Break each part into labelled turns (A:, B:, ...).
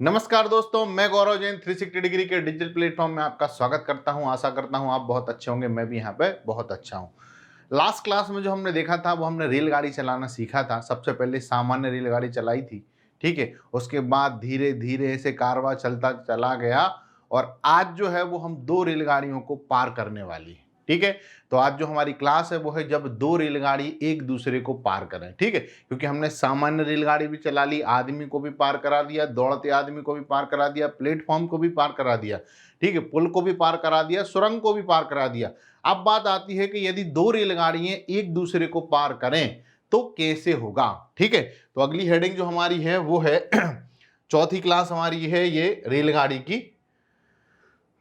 A: नमस्कार दोस्तों, मैं गौरव जैन 360 डिग्री के डिजिटल प्लेटफॉर्म में आपका स्वागत करता हूं। आशा करता हूं आप बहुत अच्छे होंगे। मैं भी यहाँ पे बहुत अच्छा हूं। लास्ट क्लास में जो हमने देखा था वो हमने रेलगाड़ी चलाना सीखा था। सबसे पहले सामान्य रेलगाड़ी चलाई थी, ठीक है। उसके बाद धीरे धीरे ऐसे कारवां चलता चला गया और आज जो है वो हम दो रेलगाड़ियों को पार करने वाली है, ठीक है। तो आज जो हमारी क्लास है वो है जब दो रेलगाड़ी एक दूसरे को पार करें, ठीक है। क्योंकि हमने सामान्य रेलगाड़ी भी चला ली, आदमी को भी पार करा दिया, दौड़ते आदमी को भी पार करा दिया, प्लेटफॉर्म को भी पार करा दिया, ठीक है, पुल को भी पार करा दिया, सुरंग को भी पार करा दिया। अब बात आती है कि यदि दो रेलगाड़ियां एक दूसरे को पार करें तो कैसे होगा, ठीक है। तो अगली हेडिंग जो हमारी है वो है चौथी क्लास हमारी है ये रेलगाड़ी की।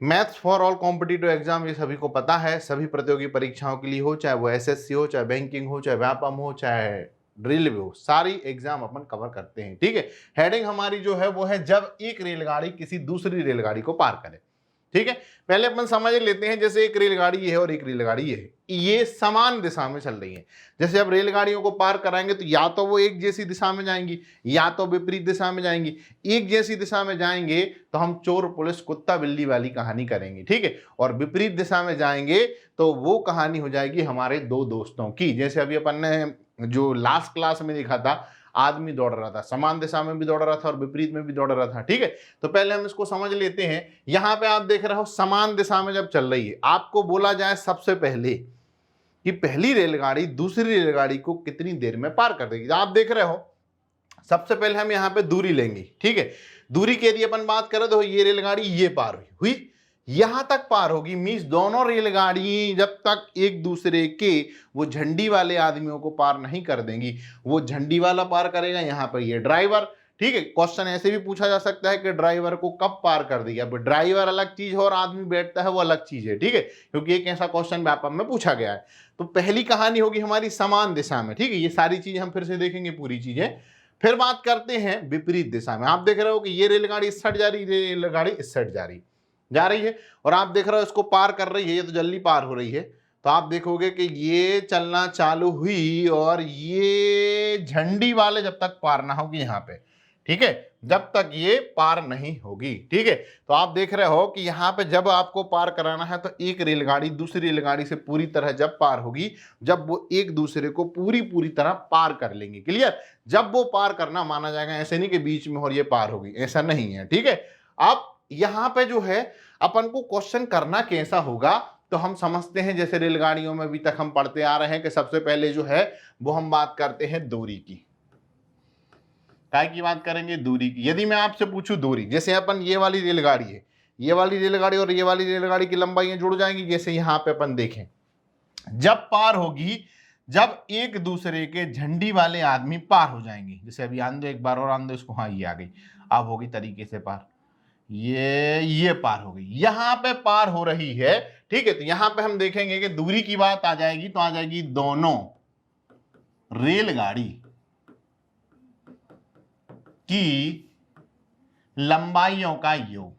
A: Maths for all competitive exam, ये सभी को पता है, सभी प्रतियोगी परीक्षाओं के लिए हो, चाहे वो एसएससी हो, चाहे बैंकिंग हो, चाहे व्यापम हो, चाहे रेलवे हो, सारी एग्जाम अपन कवर करते हैं, ठीक है। हेडिंग हमारी जो है वो है जब एक रेलगाड़ी किसी दूसरी रेलगाड़ी को पार करे, ठीक है। पहले अपन समझ लेते हैं, जैसे एक रेलगाड़ी ये है और एक रेलगाड़ी ये है, ये समान दिशा में चल रही है। जैसे अब रेलगाड़ियों को पार कराएंगे तो या तो वो एक जैसी दिशा में जाएंगी या तो विपरीत दिशा में जाएंगी। एक जैसी दिशा में जाएंगे तो हम चोर पुलिस कुत्ता बिल्ली वाली कहानी करेंगे, ठीक है। और विपरीत दिशा में जाएंगे तो वो कहानी हो जाएगी हमारे दो दोस्तों की। जैसे अभी अपन ने जो लास्ट क्लास में देखा था, आदमी दौड़ रहा था, समान दिशा में भी दौड़ रहा था और विपरीत में भी दौड़ रहा था, ठीक है। तो पहले हम इसको समझ लेते हैं। यहां पे आप देख रहे हो समान दिशा में जब चल रही है, आपको बोला जाए सबसे पहले कि पहली रेलगाड़ी दूसरी रेलगाड़ी को कितनी देर में पार कर देगी। आप देख रहे हो, सबसे पहले हम यहां पे दूरी लेंगे, ठीक है। दूरी के यदि अपन बात करें तो ये रेलगाड़ी ये पार हुई यहां तक पार होगी, मींस दोनों रेलगाड़ी जब तक एक दूसरे के वो झंडी वाले आदमियों को पार नहीं कर देंगी, वो झंडी वाला पार करेगा, यहां पर ये ड्राइवर, ठीक है। क्वेश्चन ऐसे भी पूछा जा सकता है कि ड्राइवर को कब पार कर देगी। अब ड्राइवर अलग चीज है और आदमी बैठता है वो अलग चीज है, ठीक है, क्योंकि एक ऐसा क्वेश्चन व्यापम में पूछा गया है। तो पहली कहानी होगी हमारी समान दिशा में, ठीक है। ये सारी चीजें हम फिर से देखेंगे, पूरी चीजें। फिर बात करते हैं विपरीत दिशा में। आप देख रहे हो कि ये रेलगाड़ी इस साइड जा रही है, रेलगाड़ी इस साइड जा रही है और आप देख रहे हो इसको पार कर रही है, ये तो जल्दी पार हो रही है। तो आप देखोगे कि ये चलना चालू हुई और ये झंडी वाले जब तक पार ना होगी यहां पे, ठीक है, जब तक ये पार नहीं होगी, ठीक है। तो आप देख रहे हो कि यहां पे जब आपको पार कराना है तो एक रेलगाड़ी दूसरी रेलगाड़ी से पूरी तरह जब पार होगी, जब वो एक दूसरे को पूरी तरह पार कर लेंगे। क्लियर? जब वो पार करना माना जाएगा, ऐसे नहीं कि बीच में और ये पार होगी, ऐसा नहीं है, ठीक है। अब यहां पे जो है अपन को क्वेश्चन करना कैसा होगा तो हम समझते हैं। जैसे रेलगाड़ियों में अभी तक हम पढ़ते आ रहे हैं कि सबसे पहले जो है वो हम बात करते हैं दूरी की। काय की बात करेंगे? दूरी की। यदि मैं आपसे पूछूं दूरी, जैसे अपन ये वाली रेलगाड़ी है, ये वाली रेलगाड़ी और ये वाली रेलगाड़ी की लंबाइयां जुड़ जाएंगी। जैसे यहां पे अपन देखें, जब पार होगी, जब एक दूसरे के झंडी वाले आदमी पार हो जाएंगे। जैसे अभी आन दो, एक बार और आन दो इसको, हाँ ये आ गई, अब होगी तरीके से पार, ये पार हो गई, यहां पे पार हो रही है, ठीक है। तो यहां पे हम देखेंगे कि दूरी की बात आ जाएगी तो आ जाएगी दोनों रेलगाड़ी की लंबाइयों का योग।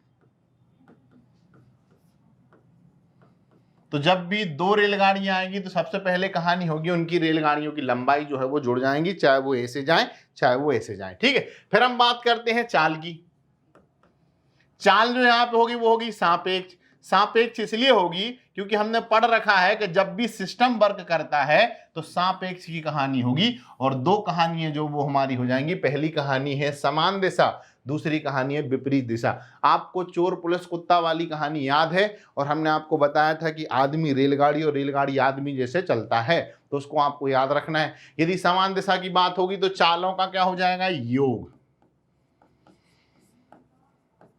A: तो जब भी दो रेलगाड़ियां आएंगी तो सबसे पहले कहानी होगी उनकी रेलगाड़ियों की लंबाई जो है वो जुड़ जाएंगी, चाहे वो ऐसे जाए चाहे वो ऐसे जाए, ठीक है। फिर हम बात करते हैं चाल की। चाल जो यहां पे होगी वो होगी सापेक्ष। सापेक्ष इसलिए होगी क्योंकि हमने पढ़ रखा है कि जब भी सिस्टम वर्क करता है तो सापेक्ष की कहानी होगी। और दो कहानियां जो वो हमारी हो जाएंगी, पहली कहानी है समान दिशा, दूसरी कहानी है विपरीत दिशा। आपको चोर पुलिस कुत्ता वाली कहानी याद है और हमने आपको बताया था कि आदमी रेलगाड़ी और रेलगाड़ी आदमी जैसे चलता है, तो उसको आपको याद रखना है। यदि समान दिशा की बात होगी तो चालों का क्या हो जाएगा? योग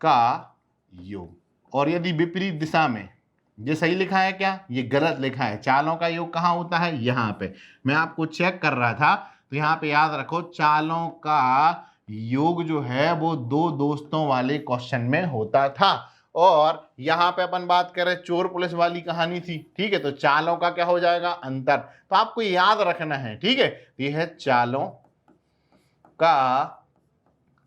A: का योग। और यदि विपरीत दिशा में, ये सही लिखा है क्या? ये गलत लिखा है। चालों का योग कहां होता है? यहां पे। मैं आपको चेक कर रहा था तो यहां पे याद रखो, चालों का योग जो है वो दो दोस्तों वाले क्वेश्चन में होता था। और यहां पे अपन बात करें चोर पुलिस वाली कहानी थी, ठीक है। तो चालों का क्या हो जाएगा? अंतर। तो आपको याद रखना है, ठीक है। ये है चालों का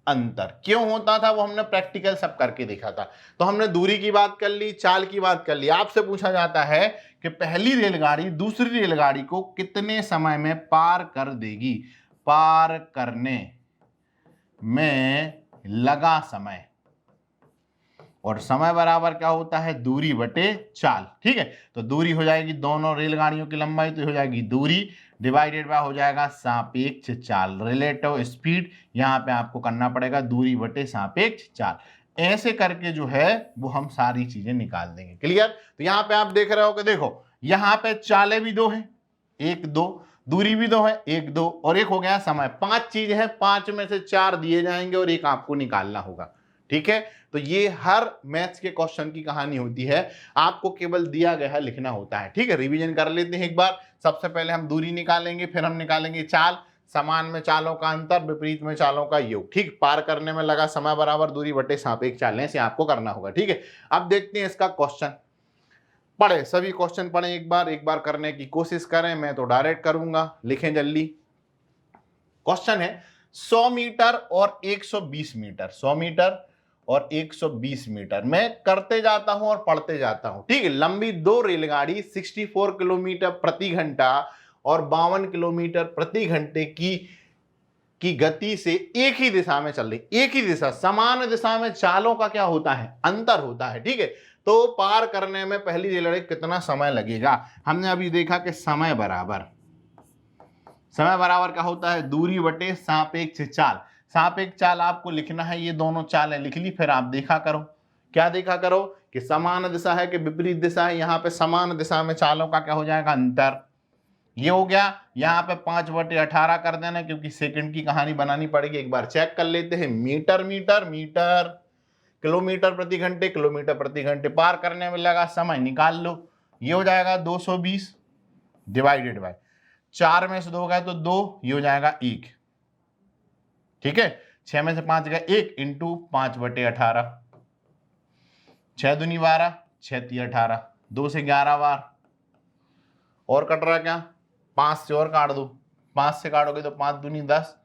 A: अंतर। क्यों होता था वो हमने प्रैक्टिकल सब करके देखा था। तो हमने दूरी की बात कर ली, चाल की बात कर ली। आपसे पूछा जाता है कि पहली रेलगाड़ी दूसरी रेलगाड़ी को कितने समय में पार कर देगी? पार करने में लगा समय, और समय बराबर क्या होता है, दूरी बटे चाल। ठीक है, तो दूरी हो जाएगी दोनों रेलगाड़ियों की लंबाई, तो हो जाएगी दूरी डिवाइडेड बाय हो जाएगा सापेक्ष चाल, रिलेटिव स्पीड। यहाँ पे आपको करना पड़ेगा दूरी बटे सापेक्ष चाल। ऐसे करके जो है वो हम सारी चीजें निकाल देंगे। क्लियर? तो यहाँ पे आप देख रहे हो कि देखो यहाँ पे चालें भी दो हैं, एक दो, दूरी भी दो है, एक दो, और एक हो गया समय। 5 चीजें हैं, 5 में से 4 दिए जाएंगे और एक आपको निकालना होगा। ठीक है, तो ये हर मैथ्स के क्वेश्चन की कहानी होती है, आपको केवल दिया गया है लिखना होता है। ठीक है, रिवीजन कर लेते हैं एक बार। सबसे पहले हम दूरी निकालेंगे, फिर हम निकालेंगे चाल, समान में चालों का अंतर, विपरीत में चालों का योग। ठीक, पार करने में लगा समय बराबर दूरी बटे सापेक्ष चाल, ऐसे आपको करना होगा। ठीक है, अब देखते हैं इसका क्वेश्चन। पढ़े, सभी क्वेश्चन पढ़े एक बार करने की कोशिश करें। मैं तो डायरेक्ट करूंगा, लिखें जल्दी। क्वेश्चन है 100 मीटर और 120 मीटर, 100 मीटर और 120 मीटर। मैं करते जाता हूं और पढ़ते जाता हूं। ठीक है, लंबी दो रेलगाड़ी 64 किलोमीटर प्रति घंटा और 52 किलोमीटर प्रति घंटे की गति से एक ही दिशा में चल रही, एक ही दिशा, समान दिशा में चालों का क्या होता है, अंतर होता है। ठीक है, तो पार करने में पहली रेलगाड़ी कितना समय लगेगा। हमने अभी देखा कि समय बराबर क्या होता है, दूरी बटे सापेक्ष चाल। सापेक्ष चाल आपको लिखना है, ये दोनों चालें लिख ली, फिर आप देखा करो। क्या देखा करो कि समान दिशा है कि विपरीत दिशा है। यहाँ पे समान दिशा में चालों का क्या हो जाएगा, अंतर। ये हो गया। यहाँ पे 5/18 कर देना, क्योंकि सेकंड की कहानी बनानी पड़ेगी। एक बार चेक कर लेते हैं। मीटर मीटर मीटर, किलोमीटर प्रति घंटे किलोमीटर प्रति घंटे, पार करने में लगा समय निकाल लो। ये हो जाएगा 220 डिवाइडेड बाय 4 में से 2 गए तो 2, ये हो जाएगा 1। ठीक है, 6 में से 5 गए 1 इंटू 5/18, 6 दूनी 12, 6 × 18, 2 से 11 बार। और कट रहा क्या, 5 से और काट दो, 5 से काटोगे तो 5 दूनी 10,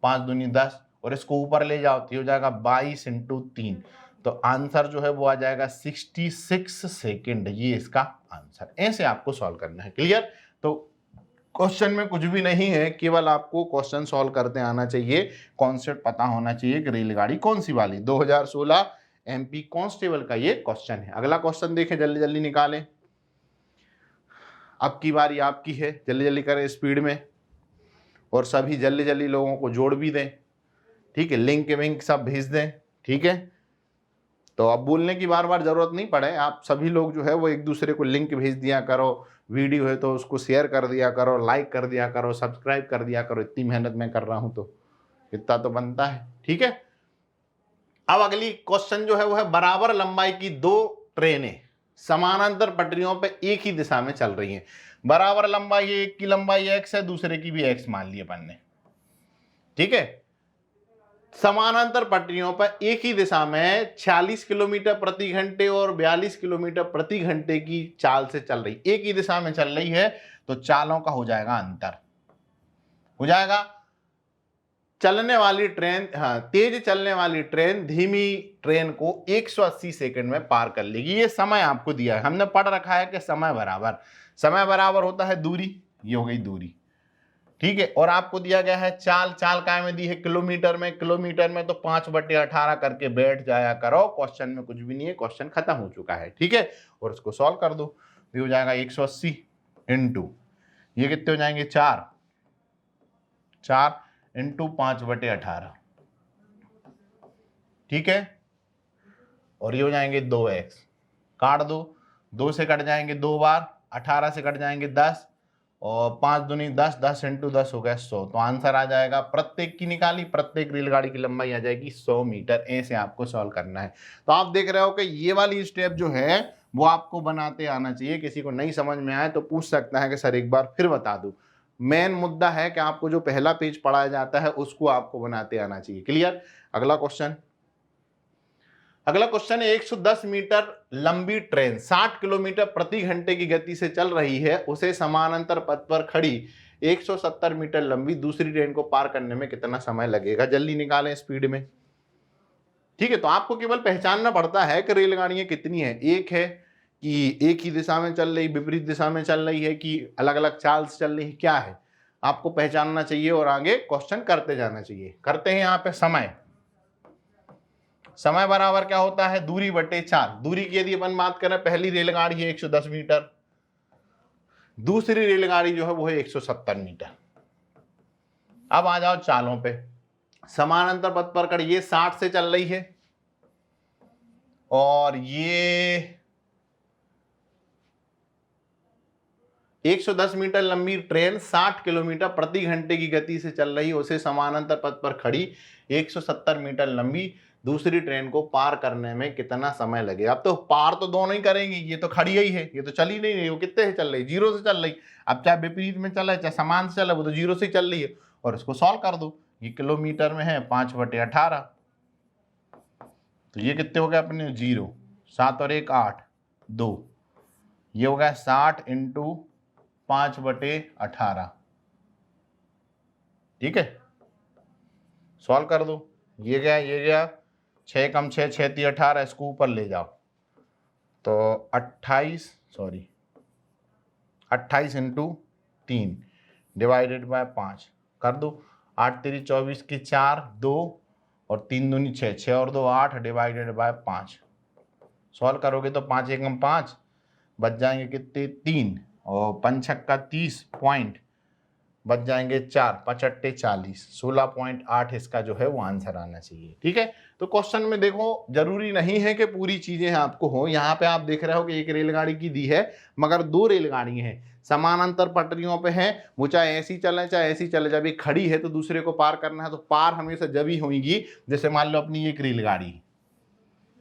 A: 5 दूनी 10, और इसको ऊपर ले जाओ तो हो जाएगा 22 × 3। तो आंसर जो है वो आ जाएगा 66 सेकेंड। ये इसका आंसर। ऐसे आपको सॉल्व करना है। क्लियर? तो क्वेश्चन में कुछ भी नहीं है, केवल आपको क्वेश्चन सॉल्व करते आना चाहिए, कॉन्सेप्ट पता होना चाहिए कि रेलगाड़ी कौन सी वाली। 2016 MP कांस्टेबल का ये क्वेश्चन है। अगला क्वेश्चन देखें, जल्दी जल्दी निकालें। अब की बारी आपकी है, जल्दी जल्दी करें स्पीड में, और सभी जल्दी जल्दी लोगों को जोड़ भी दें। ठीक है, लिंक विंक सब भेज दें। ठीक है, तो अब बोलने की बार बार जरूरत नहीं पड़े, आप सभी लोग जो है वो एक दूसरे को लिंक भेज दिया करो, वीडियो है तो उसको शेयर कर दिया करो, लाइक कर दिया करो, सब्सक्राइब कर दिया करो। इतनी मेहनत मैं कर रहा हूं तो इतना तो बनता है। ठीक है, अब अगली क्वेश्चन जो है वो है बराबर लंबाई की दो ट्रेनें समानांतर पटरियों पे एक ही दिशा में चल रही हैं। बराबर लंबाई, एक की लंबाई x है, दूसरे की भी x मान ली अपन ने। ठीक है, समानांतर पटरियों पर एक ही दिशा में 46 किलोमीटर प्रति घंटे और 42 किलोमीटर प्रति घंटे की चाल से चल रही, एक ही दिशा में चल रही है, तो चालों का हो जाएगा अंतर। हो जाएगा चलने वाली ट्रेन, हाँ, तेज चलने वाली ट्रेन धीमी ट्रेन को 180 सेकंड में पार कर लेगी। ये समय आपको दिया है, हमने पढ़ रखा है कि समय बराबर होता है दूरी। ये हो गई दूरी। ठीक है, और आपको दिया गया है चाल काय में दी है, किलोमीटर में तो 5/18 करके बैठ जाया करो। क्वेश्चन में कुछ भी नहीं है, क्वेश्चन खत्म हो चुका है। ठीक है, और इसको सॉल्व कर दो, ये हो जाएगा 180 इंटू, ये कितने हो जाएंगे 4 इंटू 5/18। ठीक है, और ये हो जाएंगे 2x, काट दो, 2 से कट जाएंगे 2 बार, 18 से कट जाएंगे 10, और 5 दूनी 10, 10 इंटू 10 हो गया 100। तो आंसर आ जाएगा, प्रत्येक की निकाली, प्रत्येक रेलगाड़ी की लंबाई आ जाएगी 100 मीटर। ऐसे आपको सॉल्व करना है। तो आप देख रहे हो कि ये वाली स्टेप जो है वो आपको बनाते आना चाहिए। किसी को नहीं समझ में आए तो पूछ सकता है कि सर एक बार फिर बता दूं। मेन मुद्दा है कि आपको जो पहला पेज पढ़ाया जाता है उसको आपको बनाते आना चाहिए। क्लियर? अगला क्वेश्चन है 110 मीटर लंबी ट्रेन 60 किलोमीटर प्रति घंटे की गति से चल रही है, उसे समानांतर पथ पर खड़ी 170 मीटर लंबी दूसरी ट्रेन को पार करने में कितना समय लगेगा। जल्दी निकालें स्पीड में। ठीक है, तो आपको केवल पहचानना पड़ता है कि रेलगाड़ियां कितनी है। एक है कि एक ही दिशा में चल रही, विपरीत दिशा में चल रही है, कि अलग अलग चाल से चल रही है, क्या है आपको पहचानना चाहिए और आगे क्वेश्चन करते जाना चाहिए। करते हैं यहाँ पे समय समय बराबर क्या होता है, दूरी बटे 4। दूरी की यदि अपन बात करें, पहली रेलगाड़ी है 110 मीटर, दूसरी रेलगाड़ी जो है वो है 170 मीटर। अब आ जाओ चालों पे। समानांतर पथ पर कड़ी, ये 60 से चल रही है और ये 110 मीटर लंबी ट्रेन 60 किलोमीटर प्रति घंटे की गति से चल रही है, उसे समानांतर पथ पर खड़ी 170 मीटर लंबी दूसरी ट्रेन को पार करने में कितना समय लगेगा। अब तो पार तो दोनों ही करेंगी, ये तो खड़ी ही है, ये तो चल ही नहीं रही, वो कितने से चल रही, 0 से चल रही। अब चाहे विपरीत में चले चाहे समान से चले, वो तो 0 से चल रही है। और इसको सॉल्व कर दो, ये किलोमीटर में है 5/18, तो ये कितने हो गए अपने 0, 7 और 1 8, 2, ये हो गया 60 × 5/18। ठीक है, सॉल्व कर दो, ये गया 6 कम 6 6 3 18, इसको ऊपर ले जाओ तो 28 × 3 डिवाइडेड बाय 5 कर दो। 8 3 24 की 4, 2 और 3 दूनी 6, 6 और 2 8 डिवाइडेड बाय 5। सॉल्व करोगे तो 5 एकम 5 बच जाएंगे कितने 3 और 5 छक्का 30 पॉइंट बच जाएंगे 4, 5 अट्टे 40, 16.8 इसका जो है वो आंसर आना चाहिए। ठीक है, तो क्वेश्चन में देखो जरूरी नहीं है कि पूरी चीजें आपको हो। यहाँ पे आप देख रहे हो कि एक रेलगाड़ी की दी है मगर 2 रेलगाड़ी हैं, समानांतर पटरियों पे हैं, वो चाहे ऐसी चले चाहे ऐसी चले। जब ये खड़ी है तो दूसरे को पार करना है, तो पार हमेशा जब ही होगी जैसे मान लो अपनी एक रेलगाड़ी,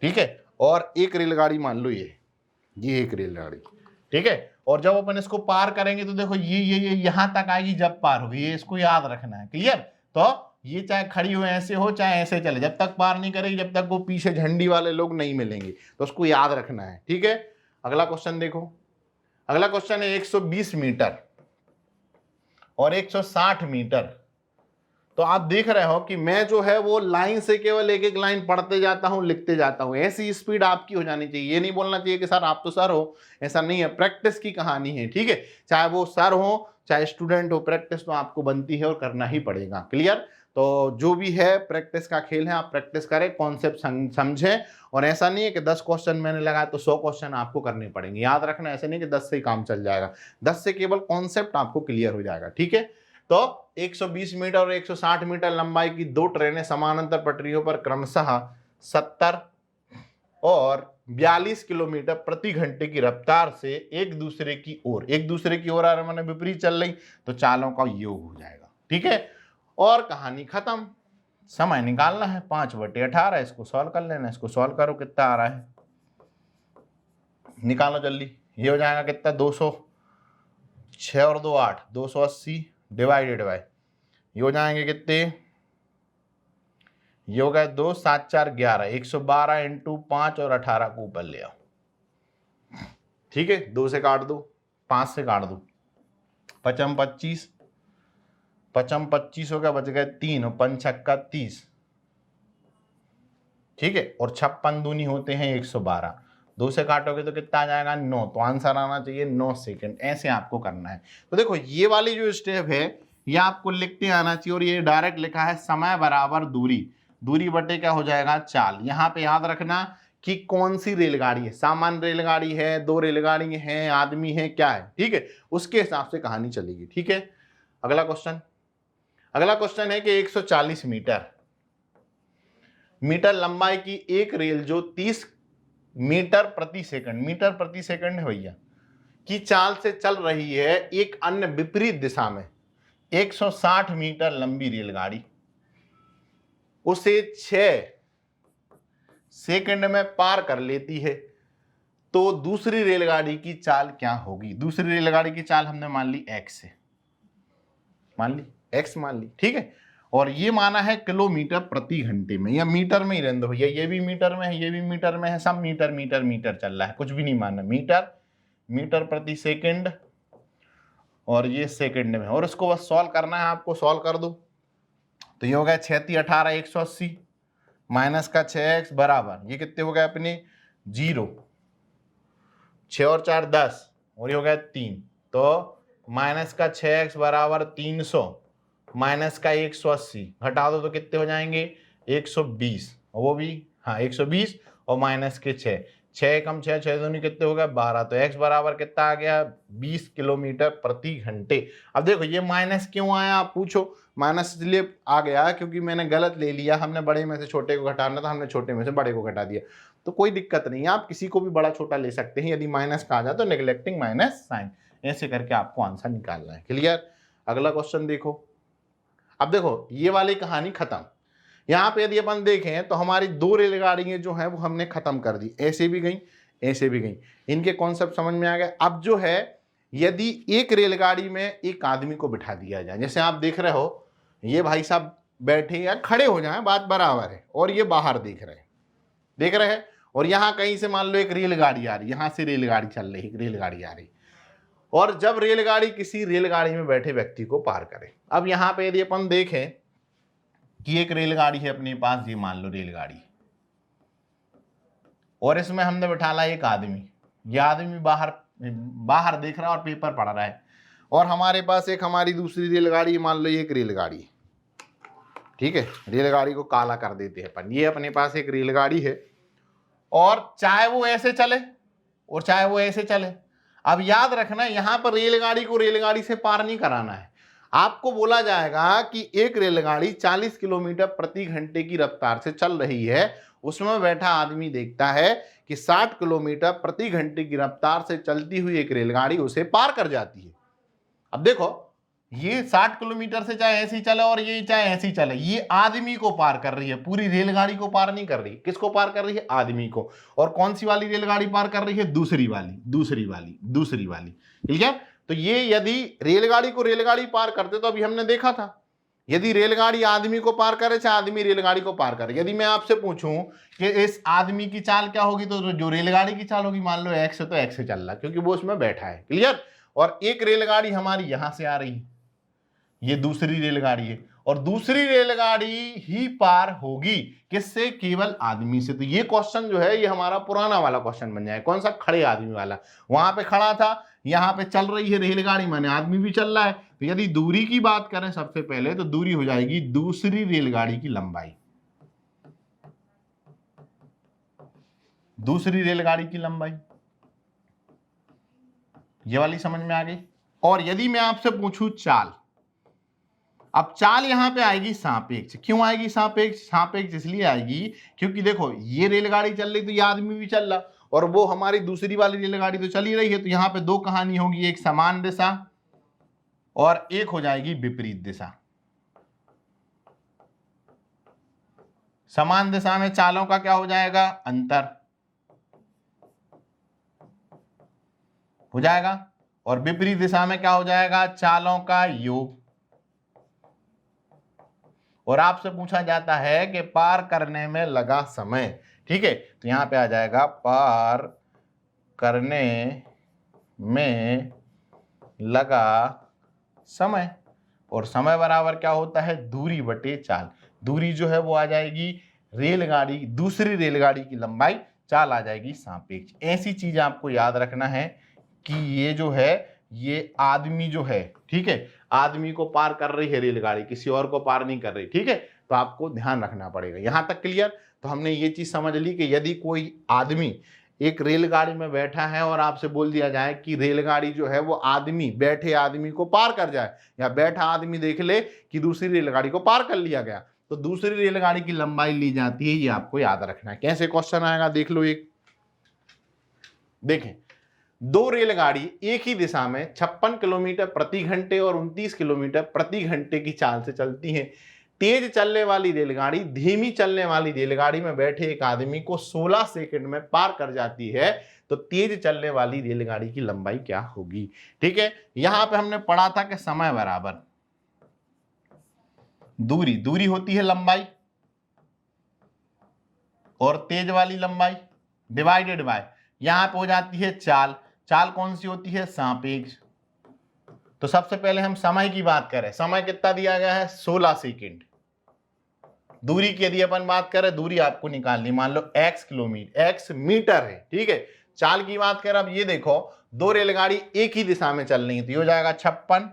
A: ठीक है, और एक रेलगाड़ी मान लो ये एक रेलगाड़ी, ठीक है, और जब अपन इसको पार करेंगे तो देखो ये यहां तक आएगी जब पार होगी, ये इसको याद रखना है। क्लियर, तो ये चाहे खड़ी हो ऐसे हो चाहे ऐसे चले, जब तक पार नहीं करेगी जब तक वो पीछे झंडी वाले लोग नहीं मिलेंगे, तो उसको याद रखना है। ठीक है, अगला क्वेश्चन देखो। अगला क्वेश्चन है 120 मीटर और 160 मीटर। तो आप देख रहे हो कि मैं जो है वो लाइन से केवल एक एक लाइन पढ़ते जाता हूं, लिखते जाता हूं। ऐसी स्पीड आपकी हो जानी चाहिए। ये नहीं बोलना चाहिए कि सर आप तो सर हो, ऐसा नहीं है, प्रैक्टिस की कहानी है। ठीक है, चाहे वो सर हो चाहे स्टूडेंट हो, प्रैक्टिस तो आपको बनती है और करना ही पड़ेगा। क्लियर, तो जो भी है प्रैक्टिस का खेल है, आप प्रैक्टिस करें, कॉन्सेप्ट समझें। और ऐसा नहीं है कि 10 क्वेश्चन मैंने लगाया तो 100 क्वेश्चन आपको करने पड़ेंगे। याद रखना, ऐसे नहीं कि 10 से ही काम चल जाएगा, 10 से केवल कॉन्सेप्ट आपको क्लियर हो जाएगा। ठीक है, तो 120 मीटर और 160 मीटर लंबाई की 2 ट्रेनें समानांतर पटरियों पर क्रमशः 70 और 42 किलोमीटर प्रति घंटे की रफ्तार से एक दूसरे की ओर आ रहे, माने विपरीत चल रही, तो चालों का योग हो जाएगा। ठीक है, और कहानी खत्म। समय निकालना है 5/18, इसको सॉल्व कर लेना। इसको सॉल्व करो, कितना आ रहा है निकालो जल्दी। ये हो जाएगा कितना 200, 6 और 2 8, 280 डिवाइडेड बाय, ये हो जाएंगे कितने, ये हो गए 2 7 4 11, 112 × 5 और 18 को ऊपर ले आओ। ठीक है, 2 से काट दो, 5 से काट दो, 5 25, 5 25 हो गया, बच गए 3 और 5 छक्का 30। ठीक है, और 56 दूनी होते हैं 112, 2 से काटोगे तो कितना आ जाएगा 9, तो आंसर आना चाहिए 9 सेकंड। ऐसे आपको करना है। तो देखो ये वाली जो स्टेप है ये आपको लिखते आना चाहिए, और ये डायरेक्ट लिखा है समय बराबर दूरी बटे क्या हो जाएगा चाल। यहाँ पे याद रखना कि कौन सी रेलगाड़ी है, सामान्य रेलगाड़ी है, 2 रेलगाड़ी है, आदमी है, क्या है। ठीक है, उसके हिसाब से कहानी चलेगी। ठीक है, अगला क्वेश्चन है कि 140 मीटर लंबाई की एक रेल जो 30 मीटर प्रति सेकंड है भैया की चाल से चल रही है एक अन्य विपरीत दिशा में 160 मीटर लंबी रेलगाड़ी उसे 6 सेकंड में पार कर लेती है, तो दूसरी रेलगाड़ी की चाल क्या होगी। दूसरी रेलगाड़ी की चाल हमने मान ली x से, x मान ली। ठीक है, और ये माना है किलोमीटर प्रति घंटे में, या मीटर में ही रहने दो भैया, ये भी मीटर में है, ये भी मीटर में है, सब मीटर चल रहा है, कुछ भी नहीं मानना। मीटर प्रति सेकंड और ये सेकंड में, और इसको बस सॉल्व करना है आपको। सॉल्व कर दो तो ये हो गया 6 × 18 180 माइनस का 6x बराबर, ये कितने हो गए अपने 0, 6 और 4 10, और ये हो गया 3, तो माइनस का 6x बराबर 300 माइनस का 180 घटा दो तो कितने हो जाएंगे 120, वो भी हाँ 120 और माइनस के 6, 6 कम 6, 6 दूनी कितने हो गए 12, तो x बराबर कितना आ गया 20 किलोमीटर प्रति घंटे। अब देखो ये माइनस क्यों आया आप पूछो, माइनस इसलिए आ गया क्योंकि मैंने गलत ले लिया, हमने बड़े में से छोटे को घटाना था, हमने छोटे में से बड़े को घटा दिया, तो कोई दिक्कत नहीं है, आप किसी को भी बड़ा छोटा ले सकते हैं, यदि माइनस का आ जाए तो नेग्लेक्टिंग माइनस साइन, ऐसे करके आपको आंसर निकालना है। क्लियर? अगला क्वेश्चन देखो। अब देखो ये वाली कहानी खत्म। यहाँ पे यदि अपन देखें तो हमारी 2 रेलगाड़ियां जो हैं वो हमने खत्म कर दी, ऐसे भी गई ऐसे भी गई, इनके कॉन्सेप्ट समझ में आ गए। अब जो है यदि एक रेलगाड़ी में एक आदमी को बिठा दिया जाए, जैसे आप देख रहे हो ये भाई साहब बैठे या खड़े हो जाएं बात बराबर है, और ये बाहर देख रहे हैं, और यहाँ कहीं से मान लो एक रेलगाड़ी आ रही, यहाँ से रेलगाड़ी चल रही, एक रेलगाड़ी आ रही, और जब रेलगाड़ी किसी रेलगाड़ी में बैठे व्यक्ति को पार करे। अब यहाँ पे यदि अपन देखें कि एक रेलगाड़ी है अपने पास, ये मान लो रेलगाड़ी, और इसमें हमने बिठाला एक आदमी, ये आदमी बाहर देख रहा है और पेपर पढ़ रहा है, और हमारे पास एक हमारी दूसरी रेलगाड़ी, मान लो ये एक रेलगाड़ी, ठीक है, रेलगाड़ी को काला कर देते हैं अपन, ये अपने पास एक रेलगाड़ी है, और चाहे वो ऐसे चले और चाहे वो ऐसे चले। अब याद रखना यहां पर रेलगाड़ी को रेलगाड़ी से पार नहीं कराना है, आपको बोला जाएगा कि एक रेलगाड़ी 40 किलोमीटर प्रति घंटे की रफ्तार से चल रही है, उसमें बैठा आदमी देखता है कि 60 किलोमीटर प्रति घंटे की रफ्तार से चलती हुई एक रेलगाड़ी उसे पार कर जाती है। अब देखो ये 60 किलोमीटर से चाहे ऐसी चले और ये चाहे ऐसी चले, ये आदमी को पार कर रही है, पूरी रेलगाड़ी को पार नहीं कर रही। किसको पार कर रही है? आदमी को। और कौन सी वाली रेलगाड़ी पार कर रही है? दूसरी वाली। ठीक है, तो ये यदि रेलगाड़ी को रेलगाड़ी पार करते तो अभी हमने देखा था, यदि रेलगाड़ी आदमी को पार करे चाहे आदमी रेलगाड़ी को पार करे, यदि मैं आपसे पूछूं कि इस आदमी की चाल क्या होगी, तो जो रेलगाड़ी की चाल होगी, मान लो एक्स है तो एक्स से चल रहा क्योंकि वो उसमें बैठा है। क्लियर? और एक रेलगाड़ी हमारी यहां से आ रही है, ये दूसरी रेलगाड़ी है, और दूसरी रेलगाड़ी ही पार होगी किससे? केवल आदमी से। तो ये क्वेश्चन जो है ये हमारा पुराना वाला क्वेश्चन बन जाए। कौन सा? खड़े आदमी वाला। वहां पे खड़ा था, यहाँ पे चल रही है रेलगाड़ी, माने आदमी भी चल रहा है। तो यदि दूरी की बात करें सबसे पहले, तो दूरी हो जाएगी दूसरी रेलगाड़ी की लंबाई, दूसरी रेलगाड़ी की लंबाई, ये वाली समझ में आ गई। और यदि मैं आपसे पूछूं चाल, अब चाल यहां पे आएगी सापेक्ष। क्यों आएगी सापेक्ष? सापेक्ष इसलिए आएगी क्योंकि देखो ये रेलगाड़ी चल रही तो ये आदमी भी चल रहा, और वो हमारी दूसरी वाली रेलगाड़ी तो चल ही रही है, तो यहां पे 2 कहानी होगी, एक समान दिशा और एक हो जाएगी विपरीत दिशा। समान दिशा में चालों का क्या हो जाएगा? अंतर हो जाएगा, और विपरीत दिशा में क्या हो जाएगा? चालों का योग। और आपसे पूछा जाता है कि पार करने में लगा समय, ठीक है, तो यहां पे आ जाएगा पार करने में लगा समय, और समय बराबर क्या होता है? दूरी बटे चाल। दूरी जो है वो आ जाएगी रेलगाड़ी, दूसरी रेलगाड़ी की लंबाई, चाल आ जाएगी सापेक्ष। ऐसी चीज आपको याद रखना है कि ये जो है ये आदमी जो है, ठीक है, आदमी को पार कर रही है रेलगाड़ी, किसी और को पार नहीं कर रही, ठीक है, तो आपको ध्यान रखना पड़ेगा। यहां तक क्लियर? तो हमने ये चीज समझ ली कि यदि कोई आदमी एक रेलगाड़ी में बैठा है और आपसे बोल दिया जाए कि रेलगाड़ी जो है वो आदमी, बैठे आदमी को पार कर जाए, या बैठा आदमी देख ले कि दूसरी रेलगाड़ी को पार कर लिया गया, तो दूसरी रेलगाड़ी की लंबाई ली जाती है। ये आपको याद रखना है। कैसे क्वेश्चन आएगा देख लो। एक देखें, 2 रेलगाड़ी एक ही दिशा में 56 किलोमीटर प्रति घंटे और 29 किलोमीटर प्रति घंटे की चाल से चलती हैं। तेज चलने वाली रेलगाड़ी धीमी चलने वाली रेलगाड़ी में बैठे एक आदमी को 16 सेकंड में पार कर जाती है, तो तेज चलने वाली रेलगाड़ी की लंबाई क्या होगी? ठीक है, यहां पे हमने पढ़ा था कि समय बराबर दूरी, दूरी होती है लंबाई, और तेज वाली लंबाई डिवाइडेड बाय, यहां पे हो जाती है चाल। चाल कौन सी होती है? सापेक्ष। तो सबसे पहले हम समय की बात करें, समय कितना दिया गया है? 16 सेकंड। दूरी की यदि अपन बात करें, दूरी आपको निकालनी, मान लो x किलोमीटर, x मीटर है, ठीक है। चाल की बात करें, अब ये देखो 2 रेलगाड़ी एक ही दिशा में चल रही है, तो ये हो जाएगा 56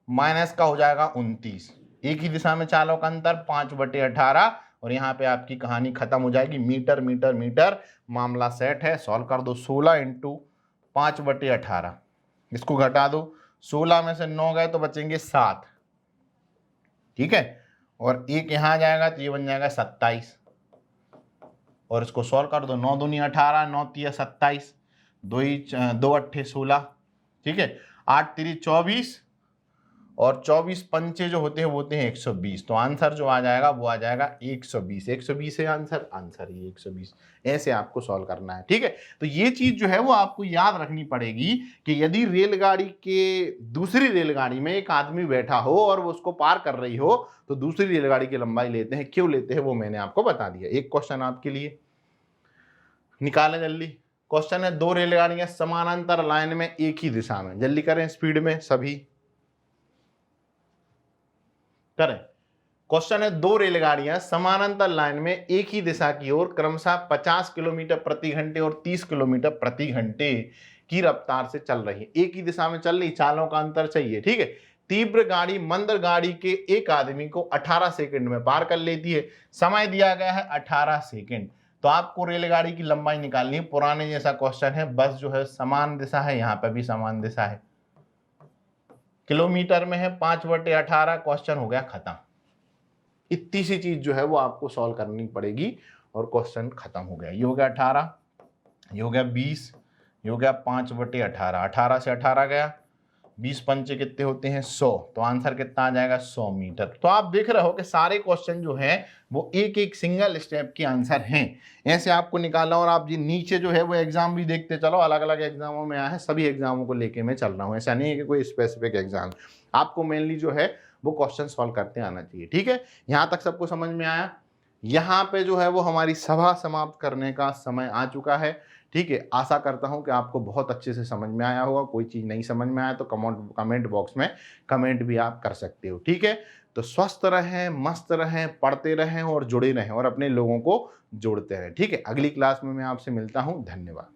A: माइनस का हो जाएगा 29, एक ही दिशा में चालों का अंतर 5/18, और यहाँ पे आपकी कहानी खत्म हो जाएगी। मीटर मीटर मीटर मामला सेट है। सॉल्व कर दो। 16 इंटू 5/18, इसको घटा दो। 16 में से 9 गए तो बचेंगे 7, ठीक है, और एक यहाँ जाएगा तो ये बन जाएगा 27, और इसको सॉल्व कर दो। 9 दूनी 18, 9 तिया 27, 2 अट्ठे 16, ठीक है, 8 तिरी 24, और 24 पंचे जो होते हैं वो होते हैं 120। तो आंसर जो आ जाएगा वो आ जाएगा 120। 120 है आंसर, आंसर ही 120। ऐसे आपको सॉल्व करना है, ठीक है। तो ये चीज जो है वो आपको याद रखनी पड़ेगी कि यदि रेलगाड़ी के दूसरी रेलगाड़ी में एक आदमी बैठा हो और वो उसको पार कर रही हो तो दूसरी रेलगाड़ी की लंबाई लेते हैं। क्यों लेते हैं वो मैंने आपको बता दिया। एक क्वेश्चन आपके लिए, निकालें जल्दी। क्वेश्चन है 2 रेलगाड़ियां समानांतर लाइन में एक ही दिशा में, जल्दी करें स्पीड में सभी करें। क्वेश्चन है 2 रेलगाड़ियां समानांतर लाइन में एक ही दिशा की ओर क्रमशः 50 किलोमीटर प्रति घंटे और 30 किलोमीटर प्रति घंटे की रफ्तार से चल रही है। एक ही दिशा में चल रही, चालों का अंतर चाहिए, ठीक है। तीव्र गाड़ी मंद गाड़ी के एक आदमी को 18 सेकंड में पार कर लेती है। समय दिया गया है 18 सेकंड। तो आपको रेलगाड़ी की लंबाई निकालनी है। पुराने जैसा क्वेश्चन है, बस जो है समान दिशा है, यहाँ पे भी समान दिशा है, किलोमीटर में है, 5/18। क्वेश्चन हो गया खत्म। इतनी सी चीज जो है वो आपको सॉल्व करनी पड़ेगी और क्वेश्चन खत्म हो गया। ये हो गया 18, ये हो गया 20, ये हो गया 5/18। 18 से 18 गया, 20 पंचे कितने होते हैं 100। तो आंसर कितना आ जाएगा 100 मीटर। तो आप देख रहे हो कि सारे क्वेश्चन जो है वो एक एक सिंगल स्टेप के आंसर हैं। ऐसे आपको निकालना। और आप ये नीचे जो है वो एग्जाम भी देखते चलो, अलग अलग एग्जामों में आया है, सभी एग्जामों को लेके मैं चल रहा हूँ। ऐसा नहीं है कि कोई स्पेसिफिक एग्जाम। आपको मेनली जो है वो क्वेश्चन सॉल्व करते आना चाहिए, ठीक है। यहाँ तक सबको समझ में आया। यहाँ पे जो है वो हमारी सभा समाप्त करने का समय आ चुका है, ठीक है। आशा करता हूं कि आपको बहुत अच्छे से समझ में आया होगा। कोई चीज़ नहीं समझ में आया तो कमेंट बॉक्स में कमेंट भी आप कर सकते हो, ठीक है। तो स्वस्थ रहें, मस्त रहें, पढ़ते रहें और जुड़े रहें और अपने लोगों को जोड़ते रहें, ठीक है। अगली क्लास में मैं आपसे मिलता हूं। धन्यवाद।